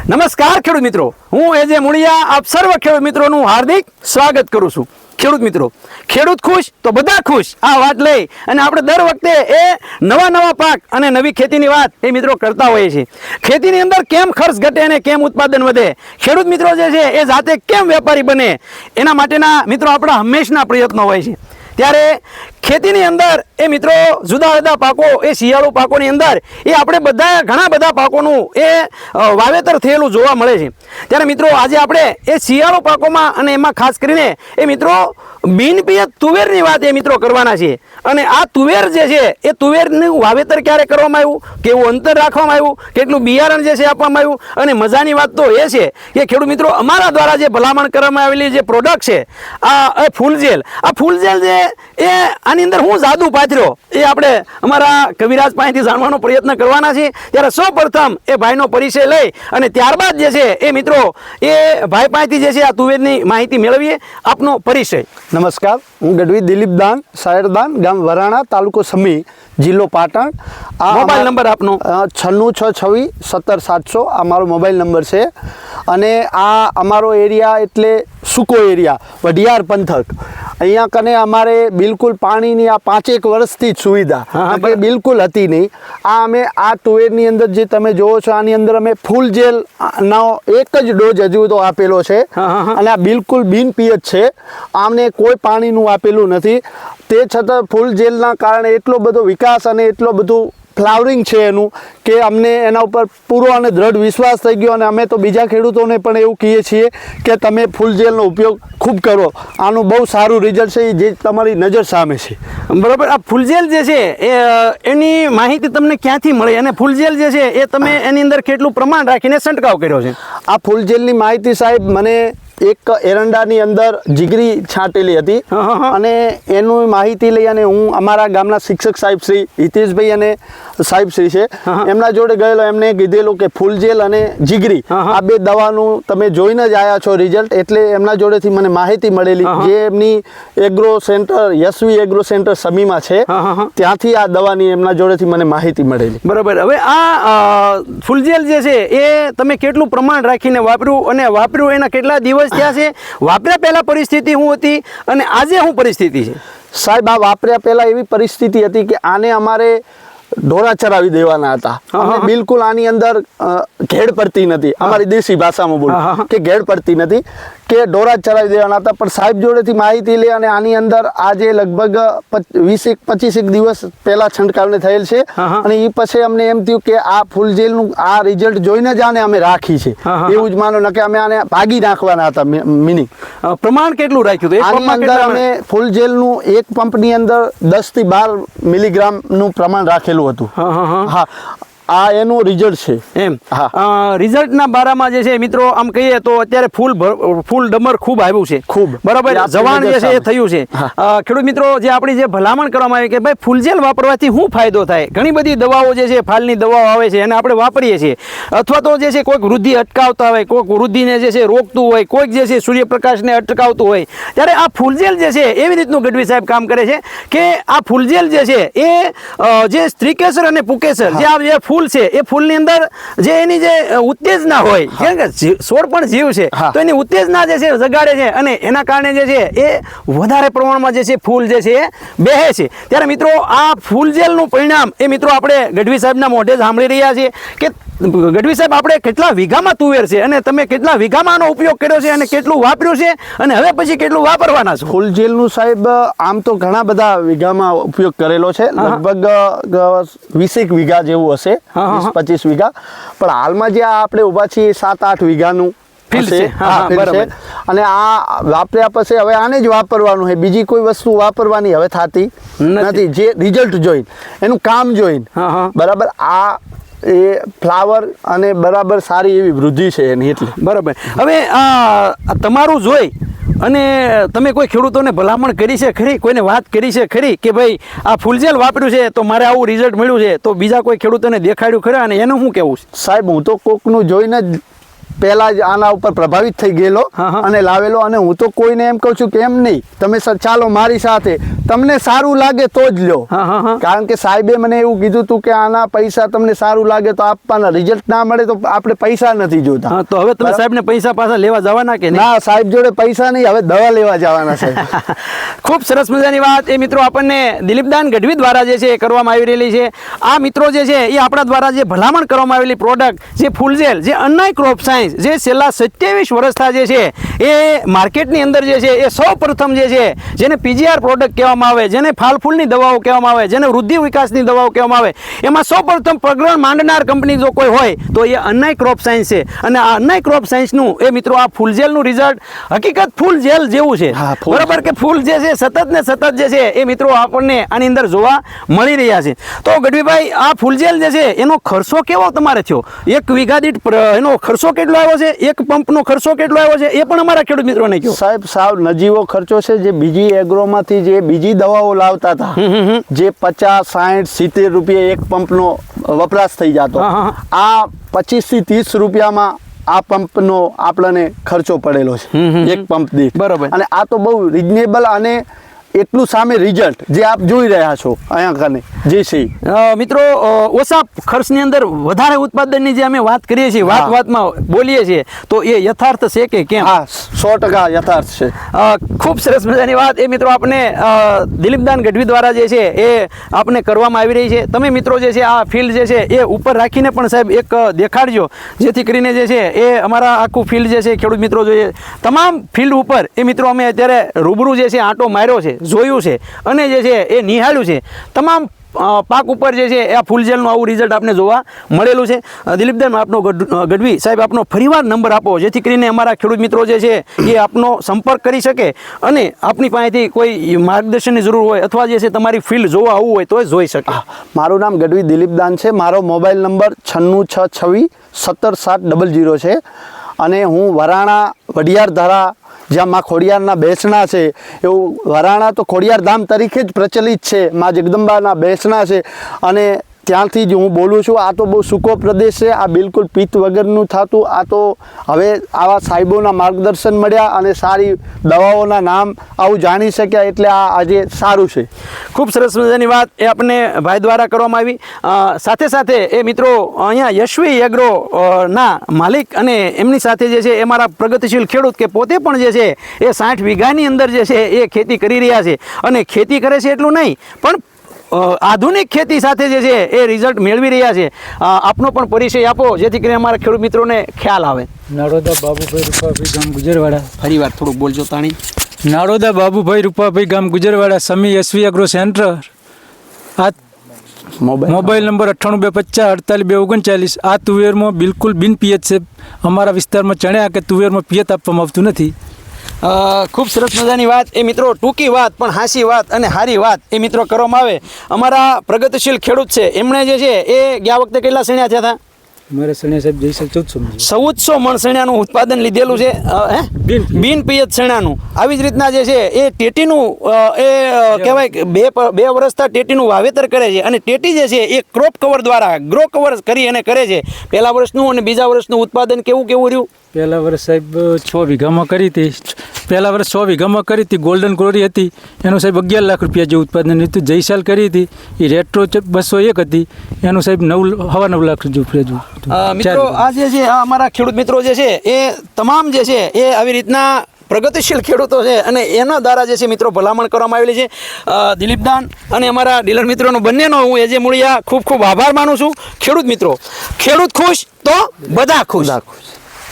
નમસ્કાર ખેડૂત મિત્રો, હું એજે મુળિયા આપ સર્વ ખેડૂત મિત્રોનું હાર્દિક સ્વાગત કરું છું. ખેડૂત મિત્રો, ખેડૂત ખુશ તો બધા ખુશ આ વાત લઈ અને આપણે દર વખતે એ નવા પાક અને નવી ખેતીની વાત એ મિત્રો કરતા હોઈએ છીએ. ખેતીની અંદર કેમ ખર્ચ ઘટે અને કેમ ઉત્પાદન વધે, ખેડૂત મિત્રો જે છે એ જાતે કેમ વેપારી બને, એના માટેના મિત્રો આપણા હંમેશના પ્રયત્નો હોય છે. ત્યારે ખેતીની અંદર એ મિત્રો જુદા જુદા પાકો એ શિયાળુ પાકોની અંદર એ આપણે ઘણા બધા પાકોનું એ વાવેતર થયેલું જોવા મળે છે. ત્યારે મિત્રો આજે આપણે એ શિયાળુ પાકોમાં અને એમાં ખાસ કરીને એ મિત્રો બિનપિયત તુવેરની વાત એ મિત્રો કરવાના છે. અને આ તુવેર જે છે એ તુવેરનું વાવેતર ક્યારે કરવામાં આવ્યું, કેવું અંતર રાખવામાં આવ્યું, કેટલું બિયારણ જે છે આપવામાં આવ્યું, અને મજાની વાત તો એ છે કે ખેડૂત મિત્રો અમારા દ્વારા જે ભલામણ કરવામાં આવેલી જે પ્રોડક્ટ છે આ ફૂલજેલ, આ ફૂલજેલ જે એ આની અંદર હું જાદુ પાથર્યો એ આપણે અમારા કવિરાજ પાસેથી જાણવાનો પ્રયત્ન કરવાના છે. ત્યારે સૌપ્રથમ એ ભાઈનો પરિચય લઈ અને ત્યારબાદ જે છે એ મિત્રો એ ભાઈ પાસેથી જે છે આ તુવેરની માહિતી મેળવીએ. આપનો પરિચય. નમસ્કાર, હું ગઢવી દિલીપ દાન સાયરદાન, ગામ વરાણા, તાલુકો સમી, જિલ્લો પાટણ. મોબાઈલ નંબર આપનો 9626 17 700 આ મારો મોબાઈલ નંબર છે. અને આ અમારો એરિયા એટલે સૂકો એરિયા, વઢિયાર પંથક. અહીંયા કને અમારે બિલકુલ પાણીની આ 5-1 વર્ષથી જ સુવિધા બિલકુલ હતી નહીં. આ અમે આ તુવેરની અંદર જે તમે જોવો છો આની અંદર અમે ફૂલ જેલ નો એક જ ડોઝ હજુ તો આપેલો છે. અને આ બિલકુલ બિનપિયત છે, આમને કોઈ પાણીનું આપેલું નથી. તે છતાં ફૂલ જેલના કારણે એટલો બધો વિકાસ અને એટલો બધું ફ્લાવરિંગ છે એનું કે અમને એના ઉપર પૂરો અને દ્રઢ વિશ્વાસ થઈ ગયો. અને અમે તો બીજા ખેડૂતોને પણ એવું કહીએ છીએ કે તમે ફૂલ જેલનો ઉપયોગ ખૂબ કરો, આનું બહુ સારું રિઝલ્ટ છે જે તમારી નજર સામે છે. બરાબર. આ ફૂલજેલ જે છે એની માહિતી તમને ક્યાંથી મળે અને ફૂલજેલ જે છે એ તમે એની અંદર કેટલું પ્રમાણ રાખીને છંટકાવ કર્યો છે? આ ફૂલજેલની માહિતી સાહેબ મને એક એરંડાની અંદર જીગરી છાંટેલી હતી અને એનું માહિતી લઈ અને હું અમારા ગામના શિક્ષક સાહેબ શ્રી હિતેશભાઈ અને સાહેબ શ્રી છે એમના જોડે ગયેલો. એમને કીધેલું કે ફૂલજેલ અને જીગરી આ બે દવાનું તમે જોઈને જ આવ્યા છો રિઝલ્ટ, એટલે એમના જોડેથી મને માહિતી મળેલી જે એમની agro centre Yashvi agro centre સમીમાં છે, ત્યાંથી આ દવાની એમના જોડેથી મને માહિતી મળેલી. બરાબર. હવે આ ફૂલજેલ જે છે એ તમે કેટલું પ્રમાણ રાખીને વાપર્યું અને વાપર્યું એના કેટલા દિવસ ત્યાં છે, વાપર્યા પહેલા પરિસ્થિતિ શું હતી અને આજે શું પરિસ્થિતિ છે? સાહેબ, આ વાપર્યા પહેલા એવી પરિસ્થિતિ હતી કે આને અમારે ઢોરા ચરાવી દેવાના હતા. અમે બિલકુલ આની અંદર ઘેડ પડતી નથી, અમારી દેશી ભાષામાં બોલું કે ઘેડ પડતી નથી, કે ઢોરા ચરાવી દેવાના હતા. પણ સાહેબ જોડેથી માહિતી લે અને આની અંદર આજે લગભગ 20-25 દિવસ પહેલા છંટકાવને થયેલ છે. અને એ પછી અમને એમ થયું કે આ ફૂલજેલનું આ રિઝલ્ટ જોઈને જ આને અમે રાખી છે, એવું જ માનો ન કે અમે આને ભાગી નાખવાના હતા. મિનિંગ પ્રમાણ કેટલું રાખ્યું હતું આની અંદર? અમે ફૂલજેલનું એક પંપની અંદર 10 થી 12 મિલીગ્રામનું પ્રમાણ રાખેલું હતું. હા, આ એનું રિઝલ્ટ છે એમ. રિઝલ્ટના બારામાં જે છે મિત્રો આમ કહીએ તો અત્યારે ફૂલ ડમર ખૂબ આવ્યું છે, ખૂબ બરાબર જવાન જે છે એ થયું છે. ખેડૂત મિત્રો, જે આપણી જે ભલામણ કરવામાં આવી કે ભાઈ ફૂલજેલ વાપરવાથી શું ફાયદો થાય, ઘણી બધી દવાઓ જે છે ફાલની દવાઓ આવે છે અને આપણે વાપરીએ છીએ, અથવા તો જે છે કોઈક વૃદ્ધિ અટકાવતા હોય, કોઈક વૃદ્ધિને જે છે રોકતું હોય, કોઈક જે છે સૂર્યપ્રકાશને અટકાવતું હોય, ત્યારે આ ફૂલજેલ જે છે એવી રીતનું ગઢવી સાહેબ કામ કરે છે કે આ ફૂલજેલ જે છે એ જે સ્ત્રીકેસર અને પુકેસર જે આ ફૂલ છે એ ફૂલની અંદર જે એની જે ઉત્તેજના હોય, કેમ કે છોડ પણ જીવ છે તો એની ઉત્તેજના જે છે જગાડે છે અને એના કારણે જે છે એ વધારે પ્રમાણમાં જે છે ફૂલ જે છે એ બેહે છે. ત્યારે મિત્રો આ ફૂલજેલનું પરિણામ એ મિત્રો આપણે ગઢવી સાહેબના મોઢે સાંભળી રહ્યા છીએ કે ગઢવી સાહેબ આપણે કેટલા વીઘામાં તુવેર છે અને તમે કેટલા વીઘામાં આનો ઉપયોગ કર્યો છે અને કેટલું વાપર્યું છે અને હવે પછી કેટલું વાપરવાના છો? ફૂલજેલનું સાહેબ આમ તો ઘણા બધા વીઘામાં ઉપયોગ કરેલો છે, લગભગ 20 વીઘા જેવું હશે, 20-25 વીઘા. પણ હાલમાં જે આપણે ઉભા છીએ 7-8 વીઘાનું છે. અને આ વાપર્યા પછી હવે આને જ વાપરવાનું છે, બીજી કોઈ વસ્તુ વાપરવાની હવે થતી નથી. જે રિઝલ્ટ જોઈને, એનું કામ જોઈને, બરાબર આ એ ફ્લાવર અને બરાબર સારી એવી વૃદ્ધિ છે એની, એટલે બરાબર. હવે તમારું જોઈ અને તમે કોઈ ખેડૂતોને ભલામણ કરી છે ખરી, કોઈને વાત કરી છે ખરી કે ભાઈ આ ફૂલજેલ વાપર્યું છે તો મારે આવું રિઝલ્ટ મળ્યું છે, તો બીજા કોઈ ખેડૂતોને દેખાડ્યું ખરા અને એનું શું કહેવું છે? સાહેબ, હું તો કોકનું જોઈને જ પહેલા જ આના ઉપર પ્રભાવિત થઈ ગયેલો હા. અને લાવેલો. અને હું તો કોઈને એમ કહું છું કે એમ નહીં, તમે ચાલો મારી સાથે, તમને સારું લાગે તો જ લો. હા. કારણ કે સાહેબે મને એવું કીધું હતું કે આના પૈસા તમને સારું લાગે તો આપવાના, રિઝલ્ટ ના મળે તો આપણે પૈસા નથી જોતા. હા, તો હવે તમે સાહેબને પૈસા પાછા લેવા જવાના કે નહીં? ના, સાહેબ જોડે પૈસા નહીં, હવે દવા લેવા જવાના છે. ખૂબ સરસ મજાની વાત એ મિત્રો આપણને દિલીપદાન ગઢવી દ્વારા જે છે એ કરવામાં આવી રહેલી છે. આ મિત્રો જે છે એ આપણા દ્વારા જે ભલામણ કરવામાં આવેલી પ્રોડક્ટ જે ફૂલજેલ, જે અન્નાઈ ક્રોપ સાયન્સ, જે છેલ્લા 27 વર્ષથી જે છે એ માર્કેટની અંદર જે છે એ સૌ પ્રથમ જે છે, જેને પીજીઆર પ્રોડક્ટ કહેવામાં આવે, જેને ફાલફૂલની દવાઓ કહેવામાં આવે, જેને વૃદ્ધિ વિકાસની દવાઓ કહેવામાં આવે, એમાં સૌ પ્રથમ પગરણ માંડનાર કંપની જો કોઈ હોય તો એ અન્નાઈ ક્રોપ સાયન્સ છે. અને આ અન્નાઈ ક્રોપ સાયન્સનું એ મિત્રો આ ફૂલજેલનું રિઝલ્ટ હકીકત ફૂલ જેલ જેવું છે. હા, ફૂલ. બરાબર કે ફૂલ જે છે સતત ને સતત જે છે એ મિત્રો આપણને આની અંદર જોવા મળી રહ્યા છે. તો ગઢવીભાઈ, આ ફૂલજેલ જે છે એનો ખર્ચો કેવો તમારે થયો? એક વીઘા દીઠ એનો ખર્ચો કેટલો આવ્યો છે? એક પંપનો ખર્ચો કેટલો આવ્યો છે? એ પણ અમારા ખેડૂત મિત્રોને કહો. સાહેબ, સાવ નજીવો ખર્ચો છે. જે બીજી એગ્રોમાંથી જે બીજી દવાઓ લાવતા હતા, જે 50, 60, 70 રૂપિયા એક પંપનો વપરાશ થઈ જતો, હા. આ 25 થી 30 રૂપિયામાં આ પંપનો આપણને ખર્ચો પડેલો છે એક પંપ દીઠ. બરોબર. અને આ તો બહુ રિઝનેબલ અને એટલું સામે રિઝલ્ટ જે આપ જોઈ રહ્યા છો અહીંયા કને જે છે. મિત્રો, ઓછા ખર્ચની અંદર વધારે ઉત્પાદનની જે અમે વાત કરીએ છીએ, વાતમાં બોલીએ છીએ, તો એ યથાર્થ છે કે કેમ? હા, 100% યથાર્થ છે. ખૂબ સરસ મજાની વાત એ મિત્રો આપણે દિલીપદાન ગઢવી દ્વારા જે છે એ આપણે કરવામાં આવી રહી છે. તમે મિત્રો જે છે આ ફિલ્ડ જે છે એ ઉપર રાખીને પણ સાહેબ એક દેખાડજો, જેથી કરીને જે છે એ અમારા આખું ફિલ્ડ જે છે ખેડૂત મિત્રો જોઈએ તમામ ફિલ્ડ ઉપર એ મિત્રો અમે અત્યારે રૂબરૂ જે છે આંટો માર્યો છે, જોયું છે અને જે છે એ નિહાળ્યું છે. તમામ પાક ઉપર જે છે આ ફૂલજેલનું આવું રિઝલ્ટ આપને જોવા મળેલું છે. દિલીપદાન, આપનો ગઢવી સાહેબ આપનો ફરીવાર નંબર આપો, જેથી કરીને અમારા ખેડૂત મિત્રો જે છે એ આપનો સંપર્ક કરી શકે અને આપની પાસેથી કોઈ માર્ગદર્શનની જરૂર હોય અથવા જે છે તમારી ફિલ્ડ જોવા આવવું હોય તો જોઈ શકે. મારું નામ ગઢવી દિલીપદાન છે. મારો મોબાઈલ નંબર 9626 17 700 છે. અને હું વરાણા વડિયાર ધારા, જ્યાં માં ખોડિયારના બેસણા છે, એવું વરાણા તો ખોડિયાર ધામ તરીકે જ પ્રચલિત છે, માં જગદંબાના બેસણા છે, અને ત્યાંથી જ હું બોલું છું. આ તો બહુ સૂકો પ્રદેશ છે, આ બિલકુલ પિત્ત વગરનું થતું. આ તો હવે આવા સાહેબોના માર્ગદર્શન મળ્યા અને સારી દવાઓના નામ આવું જાણી શક્યા, એટલે આ આજે સારું છે. ખૂબ સરસ મજાની વાત એ આપણને ભાઈ દ્વારા કરવામાં આવી. સાથે સાથે એ મિત્રો અહીંયા યશવી એગ્રો ના માલિક અને એમની સાથે જે છે એ મારા પ્રગતિશીલ ખેડૂત કે પોતે પણ જે છે એ 60 વીઘાની અંદર જે છે એ ખેતી કરી રહ્યા છે. અને ખેતી કરે છે એટલું નહીં, પણ આધુનિક ખેતી સાથે જે છે એ રિઝલ્ટ મેળવી રહ્યા છે. આપનો પણ પરિચય આપો, જેથી કરીને અમારા ખેડૂત મિત્રોને ખ્યાલ આવે. નાડોદા બાબુભાઈ રૂપાભાઈ ગામ ગુજરવાડા. ફરી વાર થોડુંક બોલજો તાણી. નાડોદા બાબુભાઈ રૂપાભાઈ ગામ ગુજરવાડા, સમી એસવી એગ્રો સેન્ટર. આ મોબાઈલ નંબર 98 250 48 239. આ તુવેરમાં બિલકુલ બિન પિયત છે. અમારા વિસ્તારમાં ચણ્યા કે તુવેરમાં પિયત આપવામાં આવતું નથી. ખૂબ સરસ મજાની વાત એ મિત્રો, ટૂંકી વાત પણ હાસી વાત અને સારી વાત એ મિત્રો કરવામાં આવે. અમારા પ્રગતિશીલ ખેડૂત છે, એમણે જે છે એ ગયા વખતે કેટલા સણ્યા થયા હતા? મારા સણિયા સાહેબ જઈશે 1400 મણ સણ્યાનું ઉત્પાદન લીધેલું છે, બિન પિયત સણ્યાનું. આવી જ રીતના જે છે એ ટેટીનું એ કહેવાય કે બે વર્ષથી ટેટીનું વાવેતર કરે છે. અને ટેટી જે છે એ ક્રોપ કવર દ્વારા ગ્રો કવર કરી અને કરે છે. પહેલા વર્ષનું અને બીજા વર્ષનું ઉત્પાદન કેવું રહ્યું? પહેલા વર્ષ સાહેબ 6 વીઘામાં કરી હતી. પહેલા વર્ષ 100 વીઘામાં કરી હતી. ગોલ્ડન ગ્લોરી હતી, એનું સાહેબ 11 લાખ રૂપિયા જેવું ઉત્પાદન હતું. જયસાલ કરી હતી, એ રેટ્રો 201 હતી, એનું સાહેબ 9 લાખ જેવું. મિત્રો, આ જે છે આ અમારા ખેડૂત મિત્રો જે છે એ તમામ જે છે એ આવી રીતના પ્રગતિશીલ ખેડૂતો છે અને એના દ્વારા જે છે મિત્રો ભલામણ કરવામાં આવેલી છે. દિલીપદાન અને અમારા ડીલર મિત્રોનો બંનેનો હું એજે મૂળિયા ખૂબ ખૂબ આભાર માનું છું. ખેડૂત મિત્રો, ખેડૂત ખુશ તો બધા ખુશ.